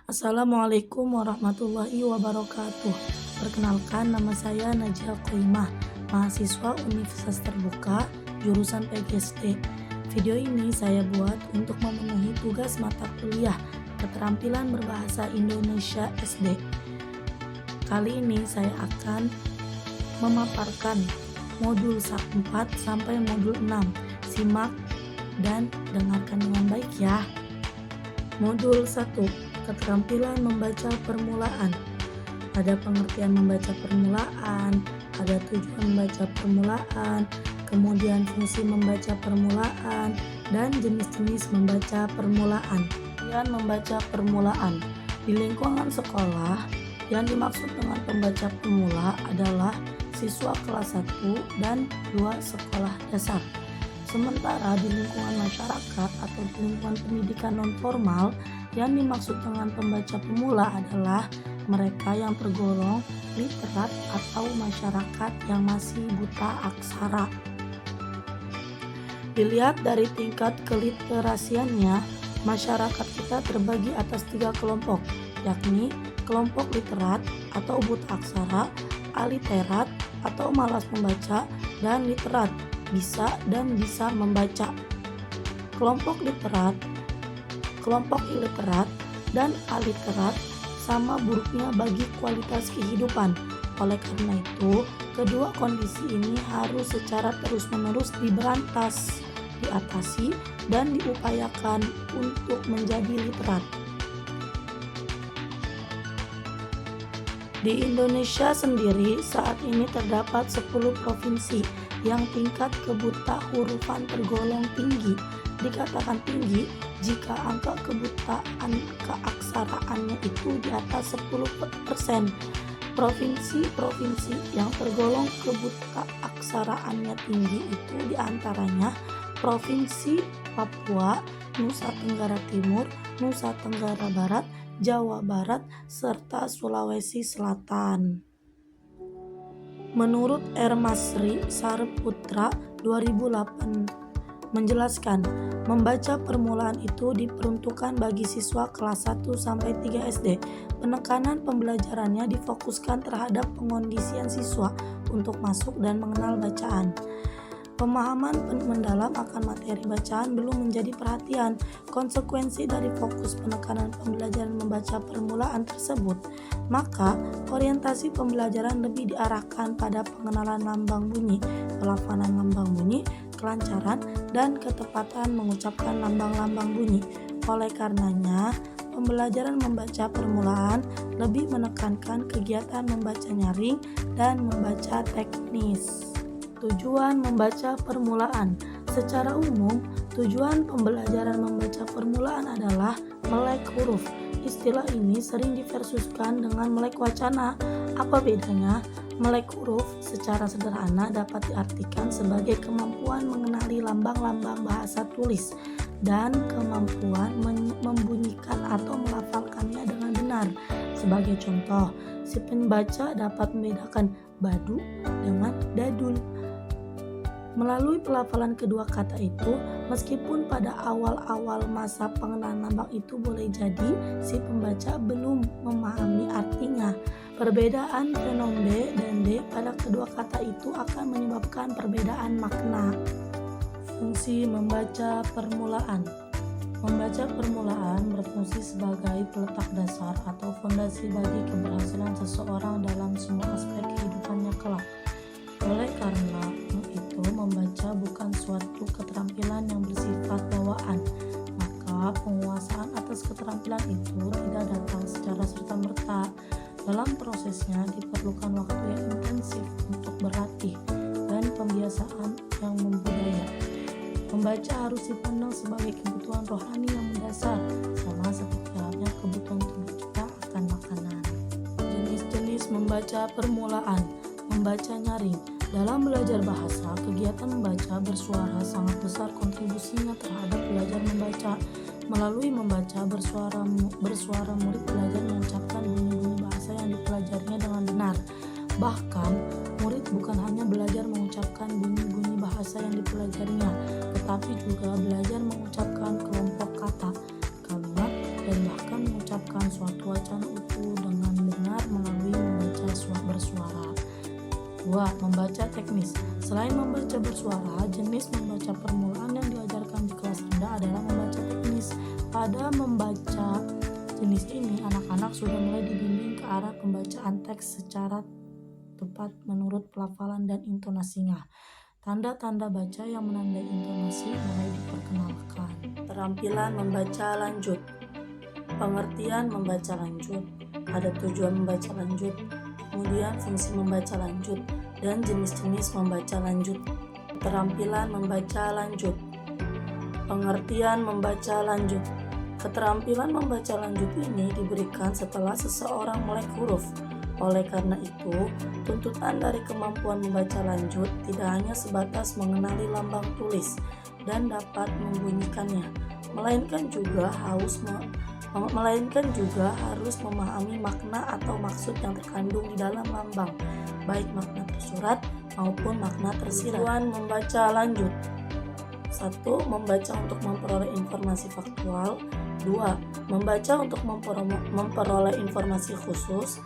Assalamualaikum warahmatullahi wabarakatuh. Perkenalkan, nama saya Najia Qoimah, mahasiswa Universitas Terbuka, jurusan PGSD. Video ini saya buat untuk memenuhi tugas mata kuliah Keterampilan Berbahasa Indonesia SD. Kali ini saya akan memaparkan modul 4 sampai modul 6. Simak dan dengarkan dengan baik ya. Modul 1, keterampilan membaca permulaan. Ada pengertian membaca permulaan, ada tujuan membaca permulaan, kemudian fungsi membaca permulaan, dan jenis-jenis membaca permulaan. Kemudian membaca permulaan. Di lingkungan sekolah, yang dimaksud dengan pembaca pemula adalah siswa kelas 1 dan 2 sekolah dasar. Sementara di lingkungan masyarakat atau di lingkungan pendidikan non-formal, yang dimaksud dengan pembaca pemula adalah mereka yang tergolong literat atau masyarakat yang masih buta aksara. Dilihat dari tingkat keliterasiannya, masyarakat kita terbagi atas 3 kelompok, yakni kelompok literat atau buta aksara, aliterat atau malas membaca, dan literat, bisa dan bisa membaca. Kelompok literat, kelompok iliterat, dan aliterat sama buruknya bagi kualitas kehidupan. Oleh karena itu, kedua kondisi ini harus secara terus-menerus diberantas, diatasi, dan diupayakan untuk menjadi literat. Di Indonesia sendiri saat ini terdapat 10 provinsi yang tingkat kebuta hurufan tergolong tinggi. Dikatakan tinggi jika angka kebutaan keaksaraannya itu di atas 10%. Provinsi-provinsi yang tergolong kebuta aksaraannya tinggi itu diantaranya Provinsi Papua, Nusa Tenggara Timur, Nusa Tenggara Barat, Jawa Barat, serta Sulawesi Selatan. Menurut R. Masri Sarputra 2008 menjelaskan, membaca permulaan itu diperuntukkan bagi siswa kelas 1 sampai 3 SD. Penekanan pembelajarannya difokuskan terhadap pengondisian siswa untuk masuk dan mengenal bacaan. Pemahaman mendalam akan materi bacaan belum menjadi perhatian. Konsekuensi dari fokus penekanan pembelajaran membaca permulaan tersebut, maka orientasi pembelajaran lebih diarahkan pada pengenalan lambang bunyi, pelafalan lambang bunyi, kelancaran, dan ketepatan mengucapkan lambang-lambang bunyi. Oleh karenanya, pembelajaran membaca permulaan lebih menekankan kegiatan membaca nyaring dan membaca teknis. Tujuan membaca permulaan. Secara umum, tujuan pembelajaran membaca permulaan adalah melek huruf. Istilah ini sering diversuskan dengan melek wacana. Apa bedanya? Melek huruf secara sederhana dapat diartikan sebagai kemampuan mengenali lambang-lambang bahasa tulis dan kemampuan membunyikan atau melafalkannya dengan benar. Sebagai contoh, si pembaca dapat membedakan badu dengan dadul. Melalui pelafalan kedua kata itu, meskipun pada awal-awal masa pengenalan lambang itu boleh jadi si pembaca belum memahami artinya. Perbedaan fenom B dan D pada kedua kata itu akan menyebabkan perbedaan makna. Fungsi membaca permulaan. Membaca permulaan berfungsi sebagai peletak dasar atau fondasi bagi keberhasilan seseorang dalam semua aspek kehidupannya kelak. Oleh karena itu, membaca bukan suatu keterampilan yang bersifat bawaan, maka penguasaan atas keterampilan itu tidak datang secara serta-merta. Dalam prosesnya diperlukan waktu yang intensif untuk berlatih dan pembiasaan yang membudaya. Membaca harus dipandang sebagai kebutuhan rohani yang mendasar, sama seperti halnya kebutuhan tubuh kita akan makanan. Jenis-jenis membaca permulaan. Membaca nyaring. Dalam belajar bahasa, kegiatan membaca bersuara sangat besar kontribusinya terhadap belajar membaca. Melalui membaca bersuara murid belajar mengucapkan bunyi-bunyi bahasa yang dipelajarinya dengan benar. Bahkan, murid bukan hanya belajar mengucapkan bunyi-bunyi bahasa yang dipelajarinya, tetapi juga belajar mengucapkan kelompok kata, kalimat, dan bahkan mengucapkan suatu wacana utuh dengan benar melalui membaca bersuara. 2. Membaca teknis. Selain membaca bersuara, jenis membaca permulaan yang diajarkan di kelas rendah adalah membaca teknis. Pada membaca jenis ini, anak-anak sudah mulai dibimbing ke arah pembacaan teks secara tepat menurut pelafalan dan intonasinya. Tanda-tanda baca yang menandai intonasi mulai diperkenalkan. Keterampilan membaca lanjut. Pengertian membaca lanjut. Ada tujuan membaca lanjut, kemudian fungsi membaca lanjut, dan jenis-jenis membaca lanjut. Keterampilan membaca lanjut. Pengertian membaca lanjut. Keterampilan membaca lanjut ini diberikan setelah seseorang melek huruf. Oleh karena itu, tuntutan dari kemampuan membaca lanjut tidak hanya sebatas mengenali lambang tulis dan dapat membunyikannya, melainkan juga harus memahami makna atau maksud yang terkandung di dalam lambang, baik makna tersurat maupun makna tersirat. Tujuan membaca lanjut. 1. Membaca untuk memperoleh informasi faktual. 2. Membaca untuk memperoleh informasi khusus.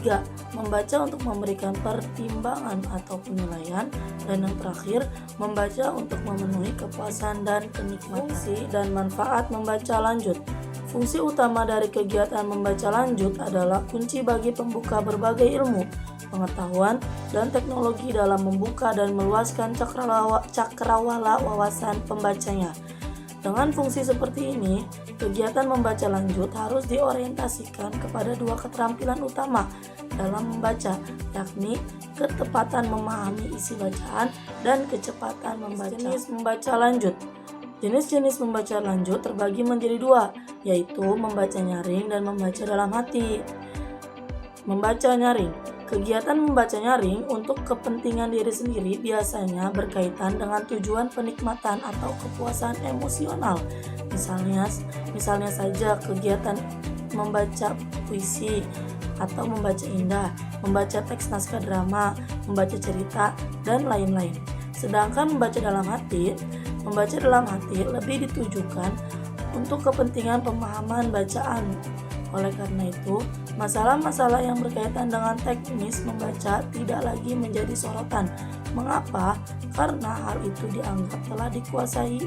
3. Membaca untuk memberikan pertimbangan atau penilaian. Dan yang terakhir, membaca untuk memenuhi kepuasan dan kenikmatan. Fungsi dan manfaat membaca lanjut. Fungsi utama dari kegiatan membaca lanjut adalah kunci bagi pembuka berbagai ilmu, pengetahuan, dan teknologi dalam membuka dan meluaskan cakrawala wawasan pembacanya. Dengan fungsi seperti ini, kegiatan membaca lanjut harus diorientasikan kepada 2 keterampilan utama dalam membaca, yakni ketepatan memahami isi bacaan dan kecepatan membaca. Jenis membaca lanjut. Jenis-jenis membaca lanjut terbagi menjadi 2, yaitu membaca nyaring dan membaca dalam hati. Membaca nyaring. Kegiatan membaca nyaring untuk kepentingan diri sendiri biasanya berkaitan dengan tujuan penikmatan atau kepuasan emosional. Misalnya saja kegiatan membaca puisi atau membaca indah, membaca teks naskah drama, membaca cerita, dan lain-lain. Sedangkan membaca dalam hati lebih ditujukan untuk kepentingan pemahaman bacaan. Oleh karena itu, masalah-masalah yang berkaitan dengan teknis membaca tidak lagi menjadi sorotan. Mengapa? Karena hal itu dianggap telah dikuasai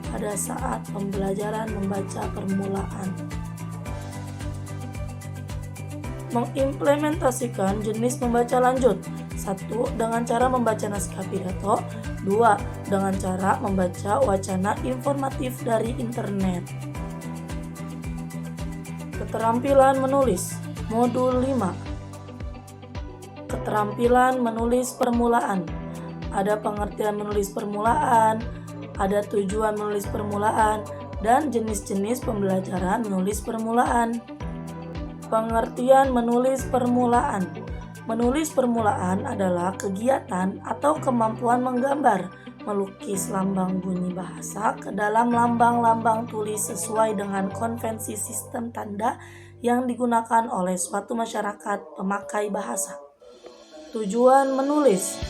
pada saat pembelajaran membaca permulaan. Mengimplementasikan jenis membaca lanjut. 1. Dengan cara membaca naskah pidato. 2. Dengan cara membaca wacana informatif dari internet. Keterampilan menulis. Modul 5. Keterampilan menulis permulaan. Ada pengertian menulis permulaan, ada tujuan menulis permulaan, dan jenis-jenis pembelajaran menulis permulaan. Pengertian menulis permulaan. Menulis permulaan adalah kegiatan atau kemampuan menggambar, melukis lambang bunyi bahasa ke dalam lambang-lambang tulis sesuai dengan konvensi sistem tanda yang digunakan oleh suatu masyarakat pemakai bahasa. Tujuan menulis.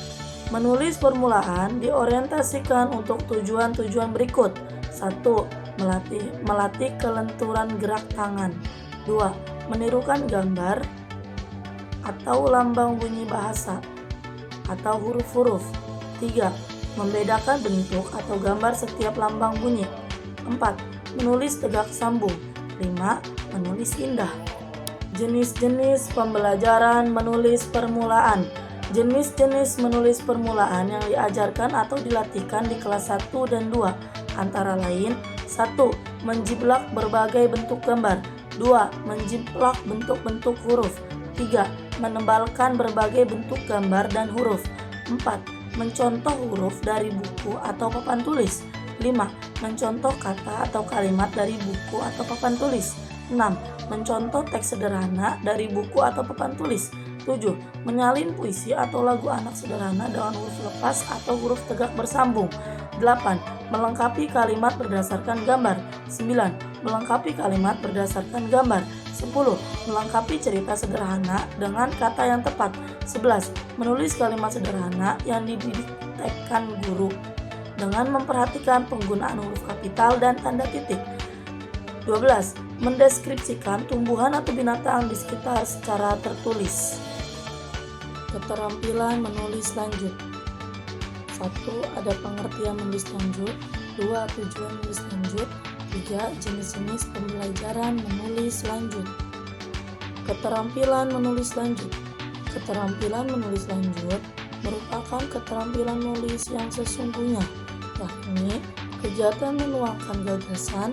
Menulis permulaan diorientasikan untuk tujuan-tujuan berikut. 1. Melatih kelenturan gerak tangan. 2. Menirukan gambar atau lambang bunyi bahasa atau huruf-huruf. 3. Membedakan bentuk atau gambar setiap lambang bunyi. 4. Menulis tegak sambung. 5. Menulis indah. Jenis-jenis pembelajaran menulis permulaan. Jenis-jenis menulis permulaan yang diajarkan atau dilatihkan di kelas 1 dan 2 antara lain: 1. Menjiplak berbagai bentuk gambar. 2. Menjiplak bentuk-bentuk huruf. 3. Menebalkan berbagai bentuk gambar dan huruf. 4. Mencontoh huruf dari buku atau papan tulis. 5. Mencontoh kata atau kalimat dari buku atau papan tulis. 6. Mencontoh teks sederhana dari buku atau papan tulis. 7. Menyalin puisi atau lagu anak sederhana dengan huruf lepas atau huruf tegak bersambung. 8. Melengkapi kalimat berdasarkan gambar. 9. Melengkapi kalimat berdasarkan gambar. 10. Melengkapi cerita sederhana dengan kata yang tepat. 11. Menulis kalimat sederhana yang didiktekan guru dengan memperhatikan penggunaan huruf kapital dan tanda titik. 12. Mendeskripsikan tumbuhan atau binatang di sekitar secara tertulis. Keterampilan menulis lanjut. 1. Ada pengertian menulis lanjut. 2. Tujuan menulis lanjut. 3. Jenis-jenis pembelajaran menulis lanjut. Keterampilan menulis lanjut. Keterampilan menulis lanjut merupakan keterampilan menulis yang sesungguhnya, yakni kegiatan menuangkan gagasan,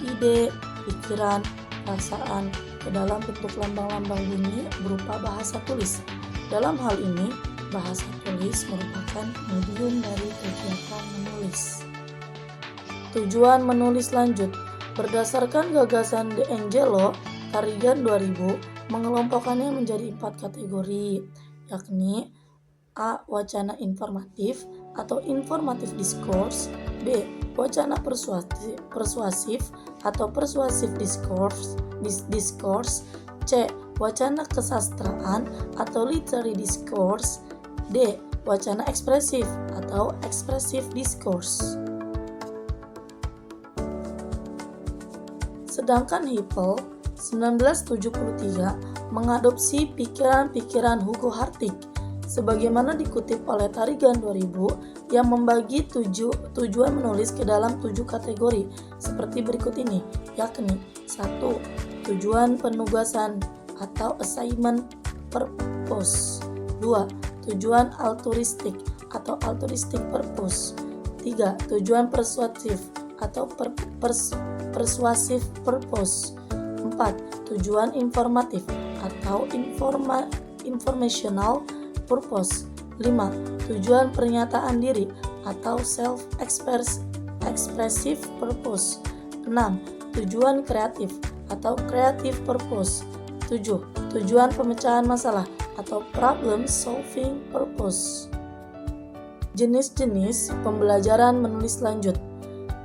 ide, pikiran, perasaan ke dalam bentuk lambang-lambang bunyi berupa bahasa tulis. Dalam hal ini, bahasa tulis merupakan medium dari kegiatan menulis. Tujuan menulis lanjut. Berdasarkan gagasan De Angelo, Carrigan 2000 mengelompokkannya menjadi 4 kategori, yakni A. Wacana informatif atau informative discourse. B. Wacana persuasif atau persuasive discourse. C. Wacana kesastraan atau literary discourse. D. Wacana ekspresif atau expressive discourse. Sedangkan Hippel 1973 mengadopsi pikiran-pikiran Hugo Hartig sebagaimana dikutip oleh Carrigan 2000 yang membagi tujuan menulis ke dalam 7 kategori seperti berikut ini, yakni 1. Tujuan penugasan atau assignment purpose. 2. Tujuan altruistik atau altruistic purpose. 3. Tujuan persuasif atau persuasive purpose. 4. Tujuan informatif atau informational purpose. 5. Tujuan pernyataan diri atau self-expressive purpose. 6. Tujuan kreatif atau creative purpose. 7. Tujuan pemecahan masalah atau problem solving purpose. Jenis-jenis pembelajaran menulis lanjut.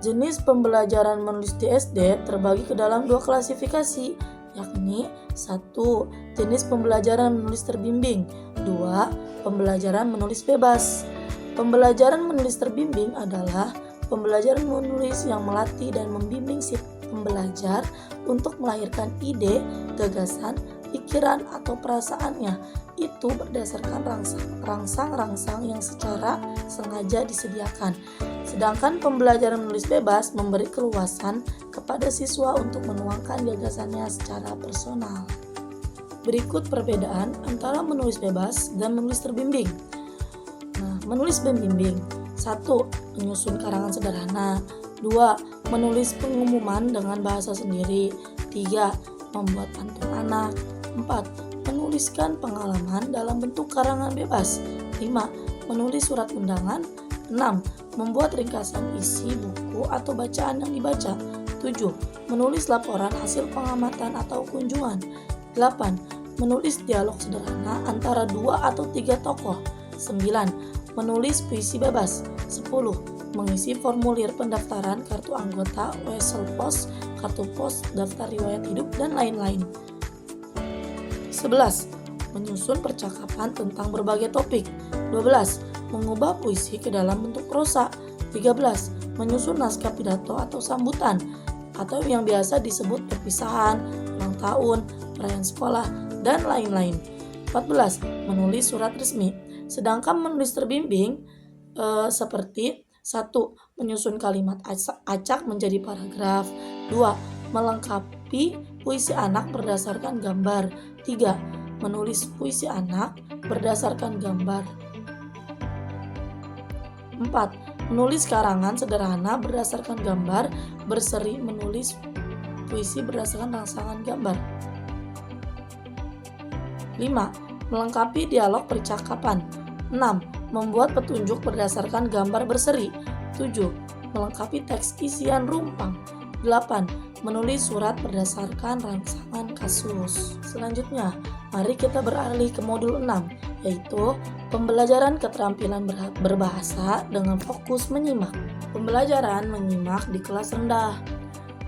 Jenis pembelajaran menulis di SD terbagi ke dalam 2 klasifikasi, yakni 1. Jenis pembelajaran menulis terbimbing. 2. Pembelajaran menulis bebas. Pembelajaran menulis terbimbing adalah pembelajaran menulis yang melatih dan membimbing si pembelajar untuk melahirkan ide, gagasan, pikiran, atau perasaannya itu berdasarkan rangsang-rangsang yang secara sengaja disediakan. Sedangkan pembelajaran menulis bebas memberi keluasan kepada siswa untuk menuangkan gagasannya secara personal. Berikut perbedaan antara menulis bebas dan menulis terbimbing. Menulis membimbing. 1. Menyusun karangan sederhana. 2. Menulis pengumuman dengan bahasa sendiri. 3. Membuat pantun anak. 4. Menuliskan pengalaman dalam bentuk karangan bebas. 5. Menulis surat undangan. 6. Membuat ringkasan isi buku atau bacaan yang dibaca. 7. Menulis laporan hasil pengamatan atau kunjungan. 8. Menulis dialog sederhana antara 2 atau 3 tokoh. 9. Menulis puisi bebas. 10. Mengisi formulir pendaftaran kartu anggota, wesel pos, kartu pos, daftar riwayat hidup, dan lain-lain. 11. Menyusun percakapan tentang berbagai topik. 12. Mengubah puisi ke dalam bentuk prosa. 13. Menyusun naskah pidato atau sambutan, atau yang biasa disebut perpisahan, ulang tahun, perayaan sekolah, dan lain-lain. 14. Menulis surat resmi. Sedangkan menulis terbimbing seperti 1. Menyusun kalimat acak menjadi paragraf. 2. Melengkapi puisi anak berdasarkan gambar. 3. Menulis puisi anak berdasarkan gambar. 4. Menulis karangan sederhana berdasarkan gambar berseri menulis puisi berdasarkan rangsangan gambar. 5. Melengkapi dialog percakapan. 6. Membuat petunjuk berdasarkan gambar berseri. 7. Melengkapi teks isian rumpang. 8. Menulis surat berdasarkan rangsangan kasus. Selanjutnya, mari kita beralih ke modul 6, yaitu pembelajaran keterampilan berbahasa dengan fokus menyimak. Pembelajaran menyimak di kelas rendah.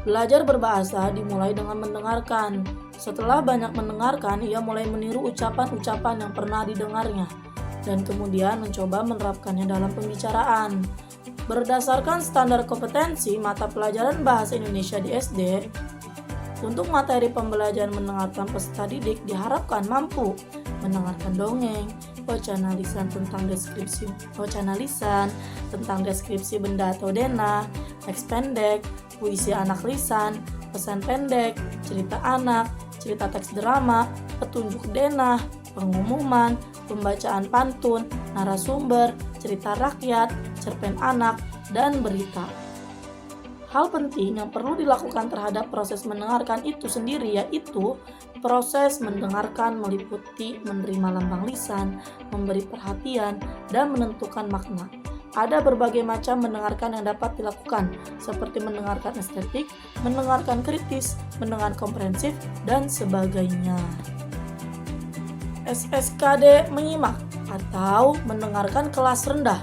Belajar berbahasa dimulai dengan mendengarkan. Setelah banyak mendengarkan, ia mulai meniru ucapan-ucapan yang pernah didengarnya, dan kemudian mencoba menerapkannya dalam pembicaraan. Berdasarkan standar kompetensi mata pelajaran bahasa Indonesia di SD, Untuk materi pembelajaran mendengarkan peserta didik diharapkan mampu mendengarkan dongeng, wacana lisan tentang deskripsi benda atau denah, teks pendek, puisi anak lisan, pesan pendek, cerita anak, cerita teks drama, petunjuk denah, pengumuman, pembacaan pantun, narasumber, cerita rakyat, cerpen anak, dan berita. Hal penting yang perlu dilakukan terhadap proses mendengarkan itu sendiri yaitu proses mendengarkan meliputi menerima lambang lisan, memberi perhatian, dan menentukan makna. Ada berbagai macam mendengarkan yang dapat dilakukan, seperti mendengarkan estetik, mendengarkan kritis, mendengar komprehensif, dan sebagainya. SSKD menyimak atau mendengarkan kelas rendah.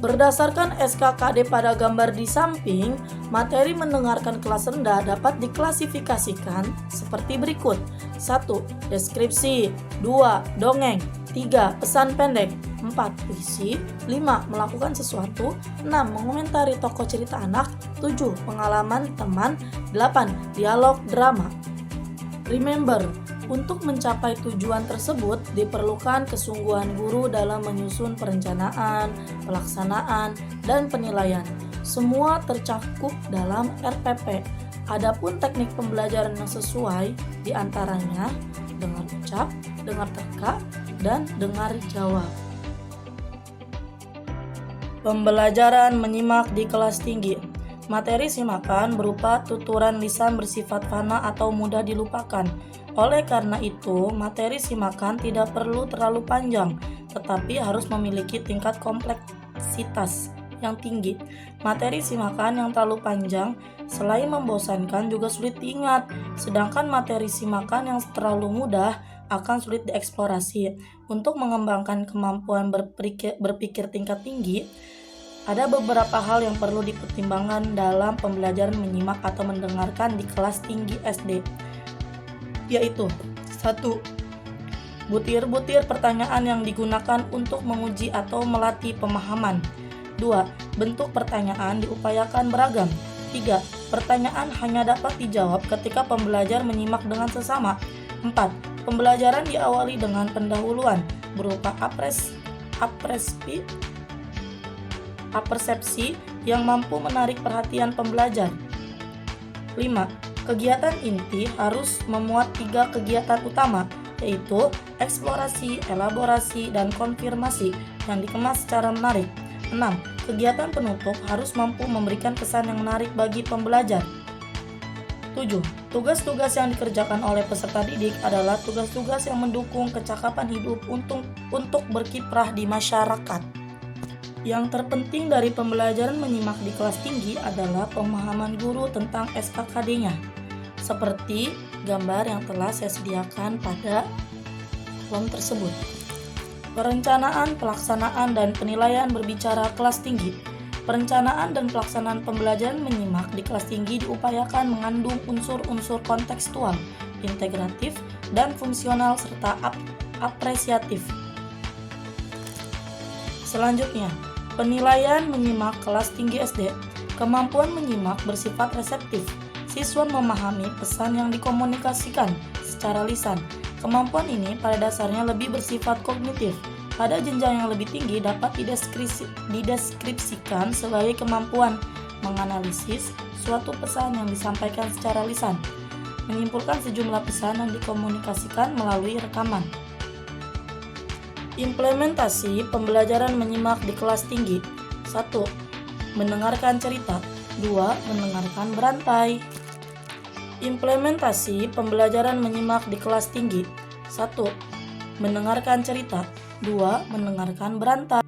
Berdasarkan SKKD pada gambar di samping, materi mendengarkan kelas rendah dapat diklasifikasikan seperti berikut. 1. Deskripsi. 2. Dongeng. 3. Pesan pendek. 4. Puisi. 5. Melakukan sesuatu. 6. Mengomentari tokoh cerita anak. 7. Pengalaman teman. 8. Dialog drama. Remember, untuk mencapai tujuan tersebut diperlukan kesungguhan guru dalam menyusun perencanaan, pelaksanaan, dan penilaian. Semua tercakup dalam RPP. Adapun teknik pembelajaran yang sesuai diantaranya dengar ucap, dengar teka, dan dengar jawab. Pembelajaran menyimak di kelas tinggi. Materi simakan berupa tuturan lisan bersifat fana atau mudah dilupakan. Oleh karena itu, materi simakan tidak perlu terlalu panjang, tetapi harus memiliki tingkat kompleksitas yang tinggi. Materi simakan yang terlalu panjang selain membosankan juga sulit diingat, sedangkan materi simakan yang terlalu mudah akan sulit dieksplorasi. Untuk mengembangkan kemampuan berpikir tingkat tinggi, ada beberapa hal yang perlu dipertimbangkan dalam pembelajaran menyimak atau mendengarkan di kelas tinggi SD, yaitu 1. Butir-butir pertanyaan yang digunakan untuk menguji atau melatih pemahaman. 2. Bentuk pertanyaan diupayakan beragam. 3. Pertanyaan hanya dapat dijawab ketika pembelajar menyimak dengan sesama. 4. Pembelajaran diawali dengan pendahuluan berupa apersepsi yang mampu menarik perhatian pembelajar. 5. Kegiatan inti harus memuat 3 kegiatan utama, yaitu eksplorasi, elaborasi, dan konfirmasi yang dikemas secara menarik. 6. Kegiatan penutup harus mampu memberikan kesan yang menarik bagi pembelajar. 7. Tugas-tugas yang dikerjakan oleh peserta didik adalah tugas-tugas yang mendukung kecakapan hidup untuk berkiprah di masyarakat. Yang terpenting dari pembelajaran menyimak di kelas tinggi adalah pemahaman guru tentang SKKD-nya, seperti gambar yang telah saya sediakan pada kolom tersebut. Perencanaan, pelaksanaan, dan penilaian berbicara kelas tinggi. Perencanaan dan pelaksanaan pembelajaran menyimak di kelas tinggi diupayakan mengandung unsur-unsur kontekstual, integratif, dan fungsional serta apresiatif. Selanjutnya, penilaian menyimak kelas tinggi SD. Kemampuan menyimak bersifat reseptif. Siswa memahami pesan yang dikomunikasikan secara lisan. Kemampuan ini pada dasarnya lebih bersifat kognitif. Pada jenjang yang lebih tinggi dapat dideskripsikan sebagai kemampuan menganalisis suatu pesan yang disampaikan secara lisan, menyimpulkan sejumlah pesan yang dikomunikasikan melalui rekaman. Implementasi pembelajaran menyimak di kelas tinggi. 1. Mendengarkan cerita. 2. Mendengarkan berantai. Implementasi pembelajaran menyimak di kelas tinggi. 1. Mendengarkan cerita. 2. Mendengarkan berantai.